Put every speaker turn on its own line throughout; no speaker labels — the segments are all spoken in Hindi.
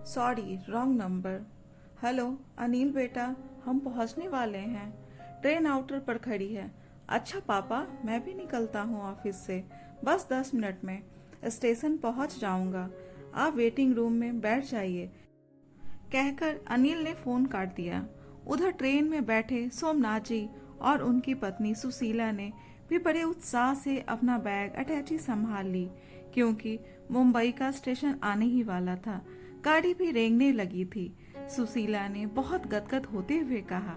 Sorry, wrong number. Hello Anil बेटा, हम पहुंचने वाले हैं। ट्रेन आउटर पर खड़ी है। अच्छा पापा, मैं भी निकलता हूँ ऑफिस से, बस 10 मिनट में स्टेशन पहुंच जाऊंगा। आप वेटिंग रूम में बैठ जाइए, कहकर अनिल ने फोन काट दिया। उधर ट्रेन में बैठे सोमनाथ जी और उनकी पत्नी सुशीला ने भी बड़े उत्साह से अपना बैग अटैची संभाल ली, क्योंकि मुंबई का स्टेशन आने ही वाला था। गाड़ी भी रेंगने लगी थी। सुशीला ने बहुत गदगद होते हुए कहा,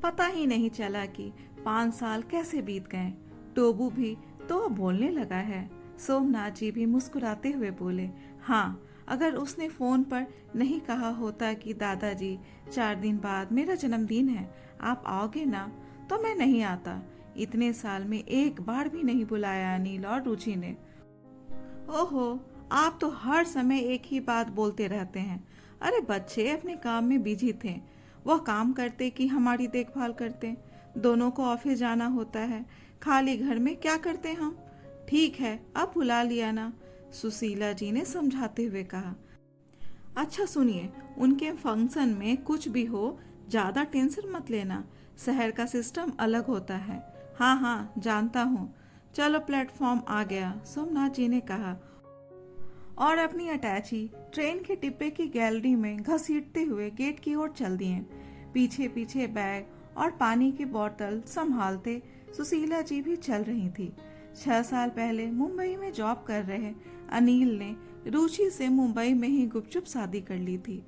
पता ही नहीं चला कि 5 साल कैसे बीत गए। टोबू भी तो बोलने लगा है। सोमनाथ जी भी मुस्कुराते हुए बोले, हाँ, अगर उसने फोन पर नहीं कहा होता कि दादाजी 4 दिन बाद मेरा जन्मदिन है, आप आओगे ना, तो मैं नहीं आता। इतने साल में एक बार भी नहीं बुलाया अनिल और रुचि ने। ओहो, आप तो हर समय एक ही बात बोलते रहते हैं। अरे बच्चे अपने काम में बिजी थे। वह काम करते कि हमारी देखभाल करते। दोनों को ऑफिस जाना होता है, खाली घर में क्या करते हम। ठीक है, अब बुला लिया ना, सुशीला जी ने समझाते हुए कहा। अच्छा सुनिए, उनके फंक्शन में कुछ भी हो, ज्यादा टेंशन मत लेना। शहर का सिस्टम अलग होता है। हाँ हाँ, जानता हूँ। चलो, प्लेटफॉर्म आ गया, सोमनाथ जी ने कहा और अपनी अटैची ट्रेन के डिब्बे की गैलरी में घसीटते हुए गेट की ओर चल दिए। पीछे पीछे बैग और पानी की बोतल संभालते सुशीला जी भी चल रही थी। 6 साल पहले मुंबई में जॉब कर रहे अनिल ने रुचि से मुंबई में ही गुपचुप शादी कर ली थी।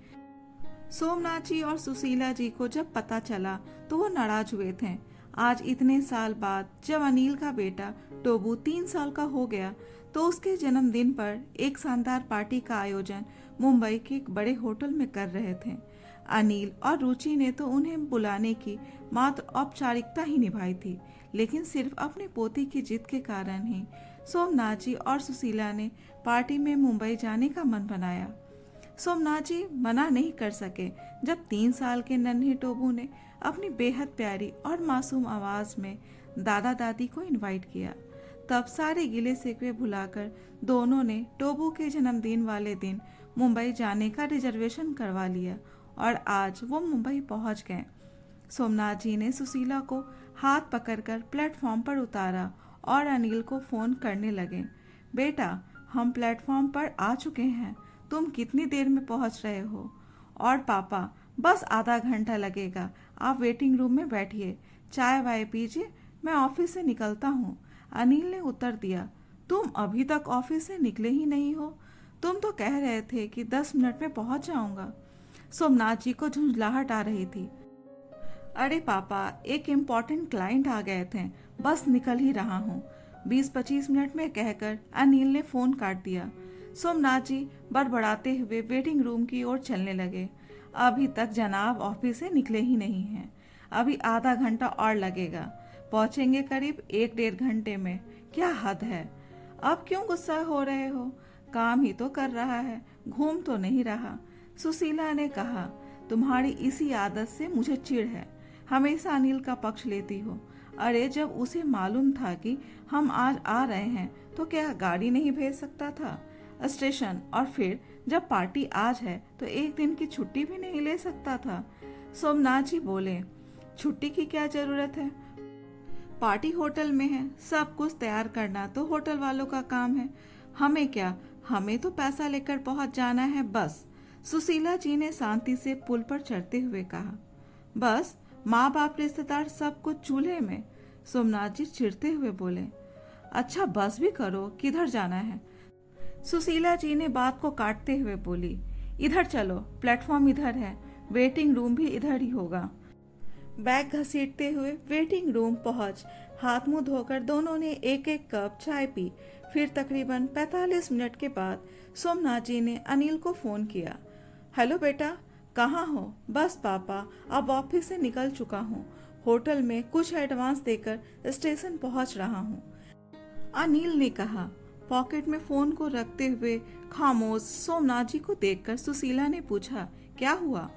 सोमनाथ जी और सुशीला जी को जब पता चला तो वो नाराज हुए थे। आज इतने साल बाद जब अनिल का बेटा टोबू 3 साल का हो गया, तो उसके जन्मदिन पर एक शानदार पार्टी का आयोजन मुंबई के एक बड़े होटल में कर रहे थे। अनिल और रुचि ने तो उन्हें बुलाने की मात्र औपचारिकता ही निभाई थी, लेकिन सिर्फ अपने पोती की जिद के कारण ही सोमनाथ जी और सुशीला ने पार्टी में मुंबई जाने का मन बनाया। सोमनाथ जी मना नहीं कर सके जब 3 साल के नन्हे टोबू ने अपनी बेहद प्यारी और मासूम आवाज में दादा दादी को इनवाइट किया। तब सारे गिले शिकवे भुलाकर दोनों ने टोबू के जन्मदिन वाले दिन मुंबई जाने का रिजर्वेशन करवा लिया और आज वो मुंबई पहुंच गए। सोमनाथ जी ने सुशीला को हाथ पकड़कर प्लेटफॉर्म पर उतारा और अनिल को फोन करने लगे। बेटा, हम प्लेटफॉर्म पर आ चुके हैं, तुम कितनी देर में पहुंच रहे हो? और पापा, बस आधा घंटा लगेगा, आप वेटिंग रूम में बैठिए, चाय वाय पीजिए, मैं ऑफिस से निकलता हूँ। अनिल ने उत्तर दिया, तुम अभी तक ऑफिस से निकले ही नहीं हो, तुम तो कह रहे थे कि 10 मिनट में पहुंच जाऊंगा। सोमनाथ जी को झुंझलाहट आ रही थी। अरे पापा, एक इम्पोर्टेंट क्लाइंट आ गए थे, बस निकल ही रहा हूँ, 20-25 मिनट में, कहकर अनिल ने फोन काट दिया। सोमनाथ जी बड़बड़ाते हुए वेटिंग रूम की ओर चलने लगे। अभी तक जनाब ऑफिस से निकले ही नहीं हैं, अभी आधा घंटा और लगेगा, पहुंचेंगे करीब 1-1.5 घंटे में। क्या हद है। अब क्यों गुस्सा हो रहे हो? काम ही तो कर रहा है, घूम तो नहीं रहा। सुशीला ने कहा, तुम्हारी इसी आदत से मुझे चिढ़ है, हमेशा अनिल का पक्ष लेती हो। अरे जब उसे मालूम था कि हम आज आ रहे हैं तो क्या गाड़ी नहीं भेज सकता था स्टेशन? और फिर जब पार्टी आज है तो एक दिन की छुट्टी भी नहीं ले सकता था? सोमनाथ जी बोले, छुट्टी की क्या जरूरत है, पार्टी होटल में है, सब कुछ तैयार करना तो होटल वालों का काम है, हमें क्या, हमें तो पैसा लेकर पहुंच जाना है बस। सुशीला जी ने शांति से पुल पर चढ़ते हुए कहा। बस, माँ बाप रिश्तेदार सब कुछ चूल्हे में? सोमनाथ जी चिढ़ते हुए बोले। अच्छा बस भी करो, किधर जाना है? सुशीला जी ने बात को काटते हुए बोली, इधर चलो, प्लेटफॉर्म इधर है, वेटिंग रूम भी इधर ही होगा। बैग घसीटते हुए वेटिंग रूम पहुंच हाथ मुंह धोकर दोनों ने एक एक कप चाय पी। फिर तकरीबन 45 मिनट के बाद सोमनाथ जी ने अनिल को फोन किया। हेलो बेटा, कहाँ हो? बस पापा, अब ऑफिस से निकल चुका हूँ, होटल में कुछ एडवांस देकर स्टेशन पहुँच रहा हूँ, अनिल ने कहा। पॉकेट में फोन को रखते हुए खामोश सोमनाथ जी को देखकर सुशीला ने पूछा, क्या हुआ?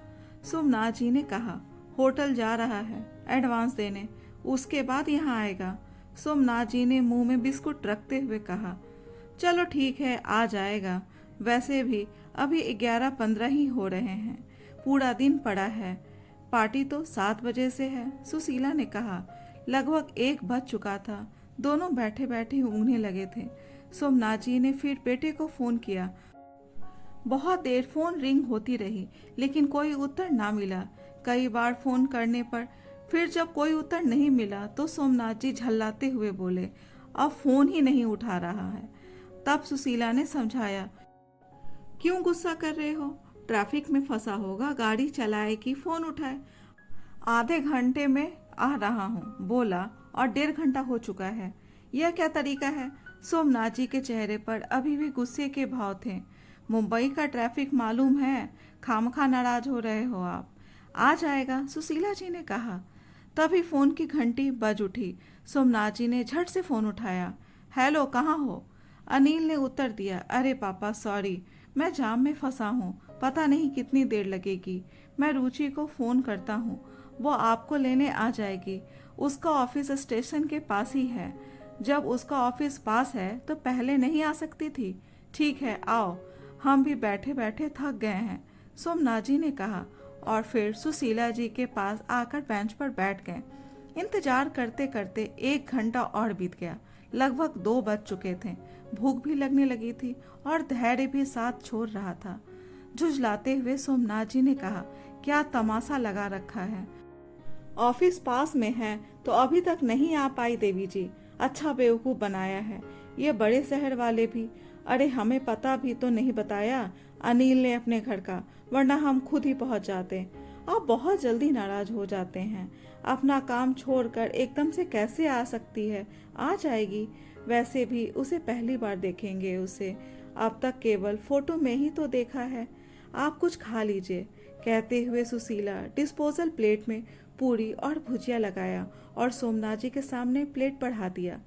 सोमनाथ जी ने कहा, होटल जा रहा है एडवांस देने, उसके बाद यहाँ आएगा। सोमनाथ जी ने मुंह में बिस्कुट रखते हुए कहा, चलो ठीक है, आ जाएगा, वैसे भी अभी 11:15 ही हो रहे हैं। पूरा दिन पड़ा है। पार्टी तो 7 बजे से है, सुशीला ने कहा। लगभग 1 बज चुका था। दोनों बैठे बैठे ऊँघने लगे थे। सोमनाथ जी ने फिर बेटे को फोन किया। बहुत देर फोन रिंग होती रही, लेकिन कोई उत्तर ना मिला। कई बार फोन करने पर फिर जब कोई उत्तर नहीं मिला तो सोमनाथ जी झल्लाते हुए बोले, अब फोन ही नहीं उठा रहा है। तब सुशीला ने समझाया, क्यों गुस्सा कर रहे हो? ट्रैफिक में फंसा होगा, गाड़ी चलाए कि फोन उठाए। आधे घंटे में आ रहा हूँ बोला और 1.5 घंटा हो चुका है। यह क्या तरीका है? सोमनाथ जी के चेहरे पर अभी भी गुस्से के भाव थे। मुंबई का ट्रैफिक मालूम है, खामखा नाराज हो रहे हो आप। आ जाएगा, सुशीला जी ने कहा। तभी फोन की घंटी बज उठी। सोमनाथ जी ने झट से फोन उठाया। हेलो, कहाँ हो? अनिल ने उत्तर दिया, अरे पापा सॉरी, मैं जाम में फंसा हूँ, पता नहीं कितनी देर लगेगी। मैं रुचि को फ़ोन करता हूँ, वो आपको लेने आ जाएगी। उसका ऑफिस स्टेशन के पास ही है। जब उसका ऑफिस पास है तो पहले नहीं आ सकती थी? ठीक है, आओ, हम भी बैठे बैठे थक गए हैं, सोमनाथ जी ने कहा। और फिर सुशीला जी के पास आकर बेंच पर बैठ गए। इंतजार करते करते 1 घंटा और बीत गया। लगभग 2 बज चुके थे। भूख भी लगने लगी थी और धैर्य भी साथ छोड़ रहा था। झुंझलाते हुए सोमनाथ जी ने कहा, क्या तमाशा लगा रखा है? ऑफिस पास में है तो अभी तक नहीं आ पाई देवी जी। अच्छा बेवकूफ बनाया है ये बड़े शहर वाले भी। अरे हमें पता भी तो नहीं बताया अनिल ने अपने घर का, वरना हम खुद ही पहुंच जाते। आप बहुत जल्दी नाराज हो जाते हैं। अपना काम छोड़कर एकदम से कैसे आ सकती है? आ जाएगी। वैसे भी उसे पहली बार देखेंगे उसे। अब तक केवल फोटो में ही तो देखा है। आप कुछ खा लीजिए, कहते हुए सुशीला डिस्पोजल प्लेट में पूरी और भुजिया लगाया और सोमनाथ जी के सामने प्लेट बढ़ा दिया।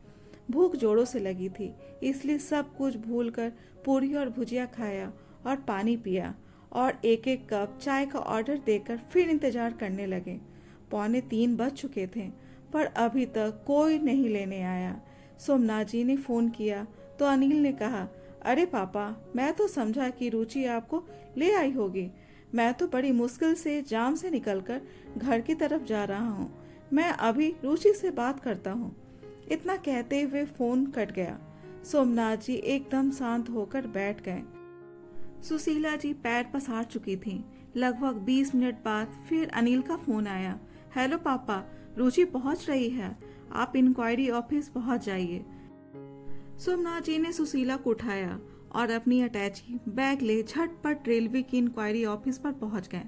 भूख जोरों से लगी थी, इसलिए सब कुछ भूलकर पूरी और भुजिया खाया और पानी पिया और 1-1 कप चाय का ऑर्डर देकर फिर इंतजार करने लगे। 2:45 बज चुके थे, पर अभी तक कोई नहीं लेने आया। सोमनाथ जी ने फोन किया तो अनिल ने कहा, अरे पापा, मैं तो समझा कि रुचि आपको ले आई होगी। मैं तो बड़ी मुश्किल से जाम से निकलकर घर की तरफ जा रहा हूँ। मैं अभी रुचि से बात करता हूँ। इतना कहते हुए फोन कट गया। सोमनाथ जी एकदम शांत होकर बैठ गए। सुशीला जी पैर पसार चुकी थी। लगभग 20 मिनट बाद फिर अनिल का फोन आया। हेलो पापा, रुचि पहुंच रही है, आप इंक्वायरी ऑफिस पहुंच जाइए। सोमनाथ जी ने सुशीला को उठाया और अपनी अटैची बैग ले झटपट रेलवे की इंक्वायरी ऑफिस पर पहुंच गए।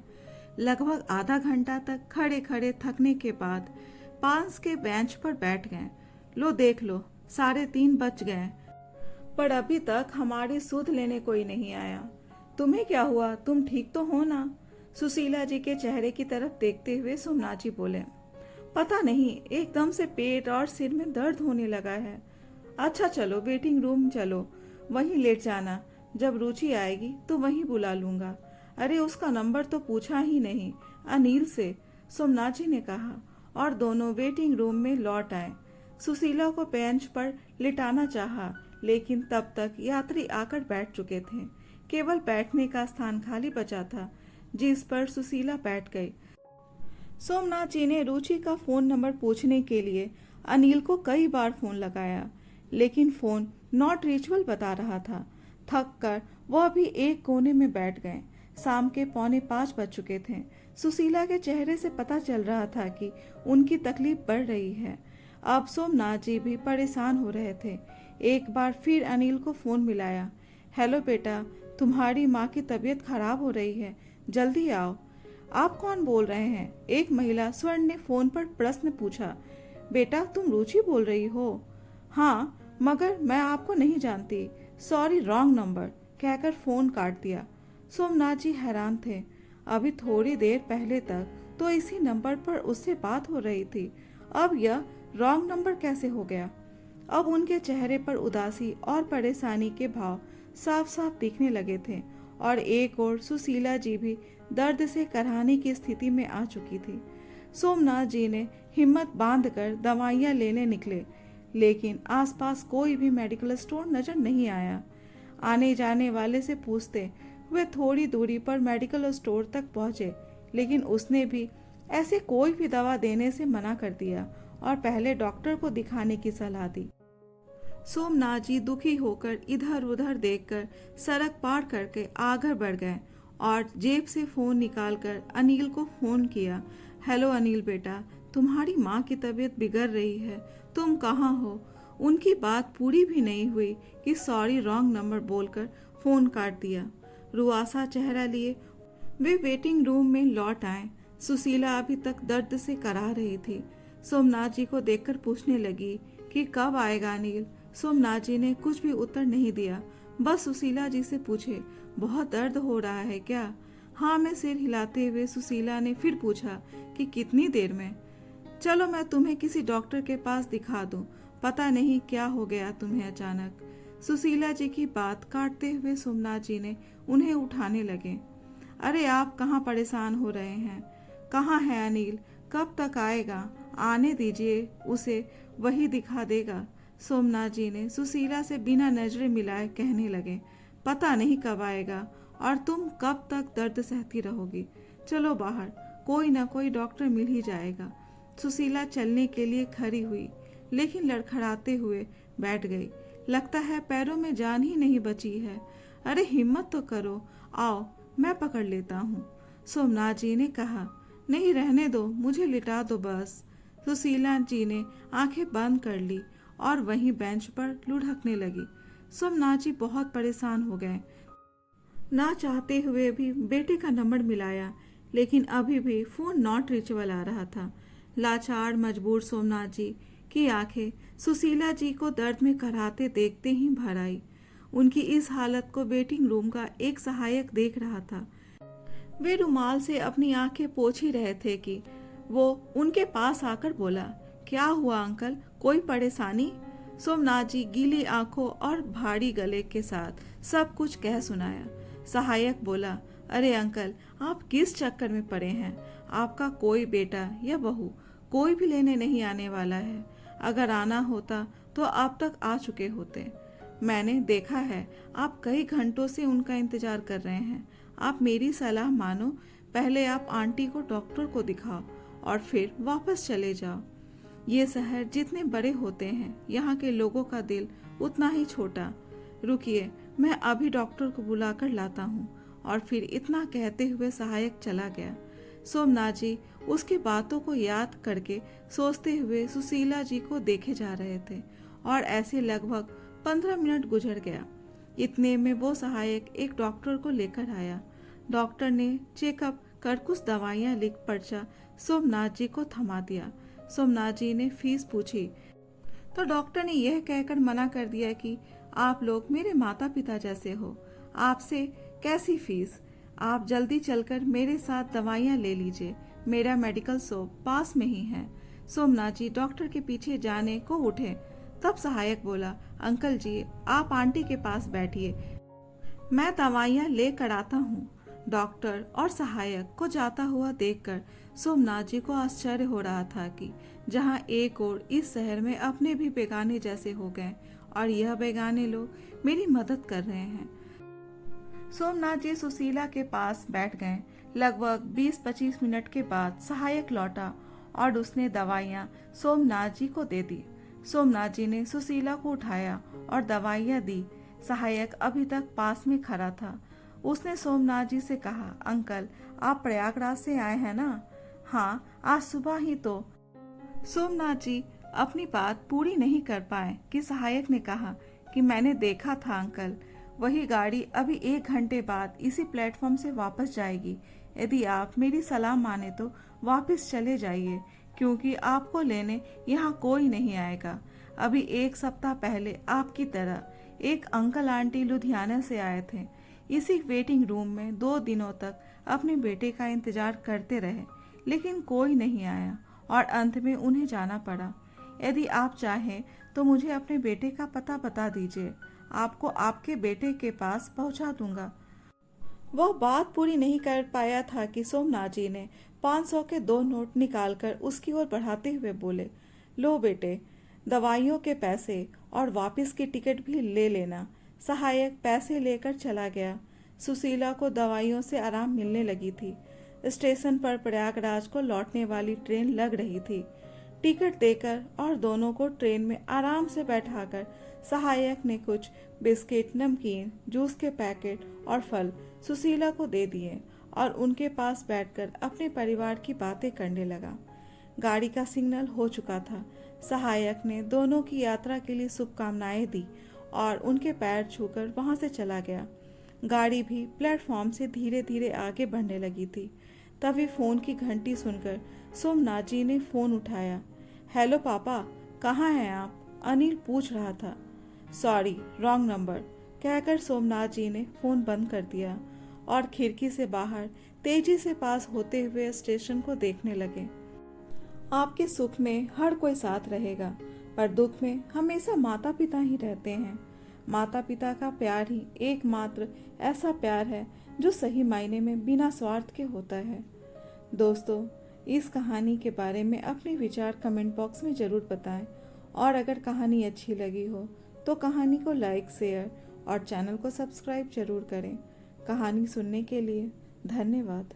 लगभग आधा घंटा तक खड़े खड़े थकने के बाद पास के बेंच पर बैठ गए। लो देख लो, 3:30 बज गए, पर अभी तक हमारी सुध लेने कोई नहीं आया। तुम्हें क्या हुआ? तुम ठीक तो हो ना? सुशीला जी के चेहरे की तरफ देखते हुए सोमनाथ जी बोले, पता नहीं, एकदम से पेट और सिर में दर्द होने लगा है। अच्छा चलो वेटिंग रूम चलो, वहीं लेट जाना। जब रुचि आएगी तो वहीं बुला लूंगा। अरे उसका नंबर तो पूछा ही नहीं, अनिल से, सोमनाथ जी ने कहा और दोनों वेटिंग रूम में लौट आए। सुशीला को बेंच पर लिटाना चाहा, लेकिन तब तक यात्री आकर बैठ चुके थे। केवल बैठने का स्थान खाली बचा था, जिस पर सुशीला बैठ गई। सोमनाथ जी ने रुचि का फोन नंबर पूछने के लिए अनिल को कई बार फोन लगाया, लेकिन फोन नॉट रीचेबल बता रहा था। थक कर वह भी एक कोने में बैठ गए। शाम के 4:45 बज चुके थे। सुशीला के चेहरे से पता चल रहा था कि उनकी तकलीफ बढ़ रही है। अब सोमनाथ जी भी परेशान हो रहे थे। एक बार फिर अनिल को फोन मिलाया। हेलो बेटा, तुम्हारी माँ की तबीयत खराब हो रही है, जल्दी आओ। आप कौन बोल रहे हैं? एक महिला स्वर्ण ने फोन पर प्रश्न पूछा। बेटा, तुम रुचि बोल रही हो? हाँ, मगर मैं आपको नहीं जानती, सॉरी, रॉन्ग नंबर, कहकर फोन काट दिया। सोमनाथ जी हैरान थे। अभी थोड़ी देर पहले तक तो इसी नंबर पर उससे बात हो रही थी, अब यह रॉन्ग नंबर कैसे हो गया? अब उनके चेहरे पर उदासी और परेशानी के भाव साफ साफ दिखने लगे थे और एक और सुशीला जी भी दर्द से कराहने की स्थिति में आ चुकी थी। सोमनाथ जी ने हिम्मत बांधकर दवाइयां लेने निकले, लेकिन आसपास कोई भी मेडिकल स्टोर नजर नहीं आया। आने जाने वाले से पूछते, वे थोड़ी दूरी पर मेडिकल स्टोर तक पहुंचे, लेकिन उसने भी ऐसे कोई भी दवा देने से मना कर दिया और पहले डॉक्टर को दिखाने की सलाह दी। सोमनाथ जी दुखी होकर इधर उधर देखकर सड़क पार करके आगे बढ़ गए और जेब से फोन निकालकर अनिल को फोन किया। हेलो अनिल बेटा, तुम्हारी माँ की तबीयत बिगड़ रही है, तुम कहाँ हो? उनकी बात पूरी भी नहीं हुई कि सॉरी रॉन्ग नंबर बोलकर फोन काट दिया। रुआसा चेहरा लिए वे वेटिंग रूम में लौट आए। सुशीला अभी तक दर्द से करा रही थी। सोमनाथ जी को देखकर पूछने लगी कि कब आएगा अनिल। सोमनाथ जी ने कुछ भी उत्तर नहीं दिया, बस सुशीला जी से पूछे, बहुत दर्द हो रहा है क्या? हाँ में सिर हिलाते हुए सुशीला ने फिर पूछा कि कितनी देर में? चलो मैं तुम्हें किसी डॉक्टर के पास दिखा दूं, पता नहीं क्या हो गया तुम्हें अचानक। सुशीला जी की बात काटते हुए सोमनाथ जी ने उन्हें उठाने लगे। अरे आप कहाँ परेशान हो रहे हैं? कहाँ है अनिल? कब तक आएगा? आने दीजिए उसे, वही दिखा देगा। सोमनाथ जी ने सुशीला से बिना नजरें मिलाए कहने लगे, पता नहीं कब आएगा और तुम कब तक दर्द सहती रहोगी। चलो बाहर, कोई ना कोई डॉक्टर मिल ही जाएगा। सुशीला चलने के लिए खड़ी हुई, लेकिन लड़खड़ाते हुए बैठ गई। लगता है पैरों में जान ही नहीं बची है। अरे हिम्मत तो करो, आओ मैं पकड़ लेता हूँ। सोमनाथ जी ने कहा, नहीं रहने दो, मुझे लिटा दो बस। सुशीला जी ने आंखें बंद कर ली और वहीं बेंच पर लुढ़कने लगी। सोमनाथ जी बहुत परेशान हो गए। ना चाहते हुए भी बेटे का नंबर मिलाया, लेकिन अभी भी फोन नॉट रीचेबल आ रहा था। लाचार मजबूर सोमनाथ जी की आंखें सुशीला जी को दर्द में कराहते देखते ही भर आई। उनकी इस हालत को वेटिंग रूम का एक सहायक देख रहा था। वे रुमाल से अपनी आंखें पोंछ ही रहे थे कि वो उनके पास आकर बोला, क्या हुआ अंकल, कोई परेशानी? सोमनाथ जी गीली आंखों और भारी गले के साथ सब कुछ कह सुनाया। सहायक बोला, अरे अंकल, आप किस चक्कर में पड़े हैं? आपका कोई बेटा या बहू कोई भी लेने नहीं आने वाला है। अगर आना होता तो अब तक आ चुके होते। मैंने देखा है आप कई घंटों से उनका इंतजार कर रहे हैं। आप मेरी सलाह मानो, पहले आप आंटी को डॉक्टर को दिखाओ और फिर वापस चले जाओ। ये शहर जितने बड़े होते हैं, यहाँ के लोगों का दिल उतना ही छोटा। रुकिए, मैं अभी डॉक्टर को बुलाकर लाता हूँ। और फिर इतना कहते हुए सहायक चला गया। सोमनाथ जी उसकी बातों को याद करके सोचते हुए सुशीला जी को देखे जा रहे थे और ऐसे लगभग 15 मिनट गुजर गया। इतने में वो सहायक एक डॉक्टर को लेकर आया। डॉक्टर ने चेकअप कर कुछ दवाइयाँ लिख पर्चा सोमनाथ जी को थमा दिया। सोमनाथ जी ने फीस पूछी तो डॉक्टर ने यह कहकर मना कर दिया कि आप लोग मेरे माता पिता जैसे हो, आपसे कैसी फीस? आप जल्दी चलकर मेरे साथ दवाइयाँ ले लीजिए, मेरा मेडिकल शॉप पास में ही है। सोमनाथ जी डॉक्टर के पीछे जाने को उठे, तब सहायक बोला, अंकल जी आप आंटी के पास बैठिए, मैं दवाइयाँ ले कर आता हूँ। डॉक्टर और सहायक को जाता हुआ देखकर सोमनाथ जी को आश्चर्य हो रहा था कि जहाँ एक ओर इस शहर में अपने भी बेगाने जैसे हो गए और यह बेगाने लोग मेरी मदद कर रहे हैं। सोमनाथ जी सुशीला के पास बैठ गए। लगभग 20-25 मिनट के बाद सहायक लौटा और उसने दवाइयाँ सोमनाथ जी को दे दी। सोमनाथ जी ने सुशीला को उठाया और दवाइयाँ दी। सहायक अभी तक पास में खड़ा था। उसने सोमनाथ जी से कहा, अंकल आप प्रयागराज से आए हैं ना? हाँ, आज सुबह ही तो। सोमनाथ जी अपनी बात पूरी नहीं कर पाए कि सहायक ने कहा कि मैंने देखा था अंकल, वही गाड़ी अभी 1 घंटे बाद इसी प्लेटफॉर्म से वापस जाएगी। यदि आप मेरी सलाह माने तो वापस चले जाइए, क्योंकि आपको लेने यहाँ कोई नहीं आएगा। अभी 1 सप्ताह पहले आपकी तरह एक अंकल आंटी लुधियाना से आए थे। इसी वेटिंग रूम में 2 दिनों तक अपने बेटे का इंतजार करते रहे, लेकिन कोई नहीं आया और अंत में उन्हें जाना पड़ा। यदि आप चाहें तो मुझे अपने बेटे का पता बता दीजिए, आपको आपके बेटे के पास पहुंचा दूंगा। वह बात पूरी नहीं कर पाया था कि सोमनाथ जी ने 500 के 2 नोट निकालकर उसकी ओर बढ़ाते हुए बोले, लो बेटे, दवाइयों के पैसे और वापस की टिकट भी ले लेना। सहायक पैसे लेकर चला गया। सुशीला को दवाइयों से आराम मिलने लगी थी। स्टेशन पर प्रयागराज को लौटने वाली ट्रेन लग रही थी। टिकट देकर और दोनों को ट्रेन में आराम से बैठाकर सहायक ने कुछ बिस्किट, नमकीन, जूस के पैकेट और फल सुशीला को दे दिए और उनके पास बैठकर अपने परिवार की बातें करने लगा। गाड़ी का सिग्नल हो चुका था। सहायक ने दोनों की यात्रा के लिए शुभकामनाएं दी और उनके पैर छूकर वहां से चला गया। गाड़ी भी प्लेटफॉर्म से धीरे धीरे आगे बढ़ने लगी थी। तभी फोन की घंटी सुनकर सोमनाथ जी ने फोन उठाया। हेलो पापा, कहाँ हैं आप? अनिल पूछ रहा था। सॉरी, रॉन्ग नंबर, कहकर सोमनाथ जी ने फोन बंद कर दिया और खिड़की से बाहर तेजी से पास होते हुए स्टेशन को देखने लगे। आपके सुख में हर कोई साथ रहेगा, पर दुख में हमेशा माता पिता ही रहते हैं। माता पिता का प्यार ही एकमात्र ऐसा प्यार है जो सही मायने में बिना स्वार्थ के होता है। दोस्तों, इस कहानी के बारे में अपने विचार कमेंट बॉक्स में ज़रूर बताएं और अगर कहानी अच्छी लगी हो तो कहानी को लाइक, शेयर और चैनल को सब्सक्राइब जरूर करें। कहानी सुनने के लिए धन्यवाद।